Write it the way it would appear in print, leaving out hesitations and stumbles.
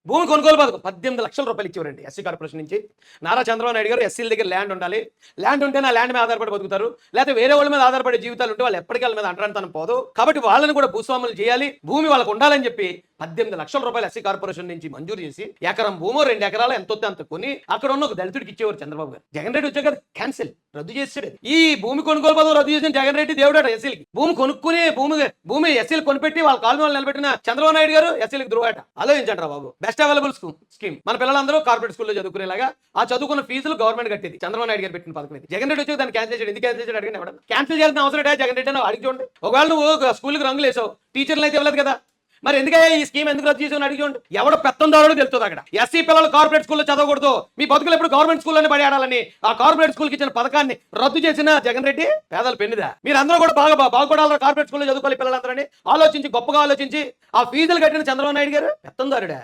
భూమి కొనుగోలు పథకం 18 లక్షల రూపాయలు ఇచ్చేవారండి ఎస్సీ కార్పొరేషన్ నుంచి. నారా చంద్రబాబు నాయుడు గారు ఎస్సీల దగ్గర ల్యాండ్ ఉండాలి, ల్యాండ్ ఉంటే నా ల్యాండ్ మీద ఆధారపడి బతుకుతారు, లేకపోతే వేరే వాళ్ళ మీద ఆధారపడే జీవితాలు ఉంటే వాళ్ళు ఎప్పటికీ వాళ్ళ మీద అంటరానితనం పోదు, కాబట్టి వాళ్ళని కూడా భూస్వాములు చేయాలి, భూమి వాళ్ళకు ఉండాలని చెప్పి 18 లక్షల రూపాయలు ఎస్సీ కార్పొరేషన్ నుంచి మంజూరు చేసి ఎకరం భూమో 2 ఎకరాలు ఎంతో అంత కొని అక్కడ ఉన్న ఒక దళితుడికి ఇచ్చేవారు చంద్రబాబు గారు. జగన్ రెడ్డి వచ్చాక క్యాన్సిల్, రద్దు చేసాడు. ఈ భూమి కొనుగోలు పథకం రద్దు చేసిన జగన్ రెడ్డి దేవుడు ఎస్సీలకి. భూమి కొనుక్కుని భూమి ఎస్సీలు కొనిపెట్టి వాళ్ళ కాలనీ వాళ్ళు నిలబెట్టిన చంద్రబాబు నాయుడు గారు ఎస్సీలకు ద్రోహట. ఆలోచించండి రా బాబు. Best available scheme. మన పిల్లలందరూ కార్పొరేట్ స్కూల్లో చదువుకునేలాగా ఆ చదువుకున్న ఫీజులు గవర్నమెంట్ కట్టేది. చంద్రబాబు నాయుడు గారు పెట్టిన పథకం ఇది. జగన్ రెడ్డి వచ్చి దాన్ని క్యాన్సిల్ చేశాడు. ఎందుకు క్యాన్సిల్ చేశాడు అడిగిన క్యాన్సిల్ చేయాల్సిన అవసరం ఏంటో జగన్ రెడ్డి అడిగి చూడండి. ఒకవేళ నువ్వు స్కూల్కి రంగులు వేసావు, టీచర్లు అయితే ఇవ్వలేదు కదా, మరి ఎందుకంటే ఈ స్కీమ్ ఎందుకు రద్దు చేసి అడిగి చూడండి. ఎవడో పెత్తందారుడు తెలుస్తుంది అక్కడ. ఎస్సీ పిల్లలు కార్పొరేట్ స్కూల్లో చదవకూడదు, మీ బతుకులు ఎప్పుడు గవర్నమెంట్ స్కూల్లోనే పడేయాలని ఆ కార్పొరేట్ స్కూల్కి ఇచ్చిన పథకాన్ని రద్దు చేసిన జగన్ రెడ్డి పేదలు పెన్నిదా. మీరు అందరూ కూడా బాగుపడాలి, కార్పొరేట్ స్కూల్లో చదువుకోవాలి పిల్లలందరూ ఆలోచించి గొప్పగా ఆలోచించి ఆ ఫీజులు కట్టిన చంద్రబాబు నాయుడు గారు పెత్తందారుడా.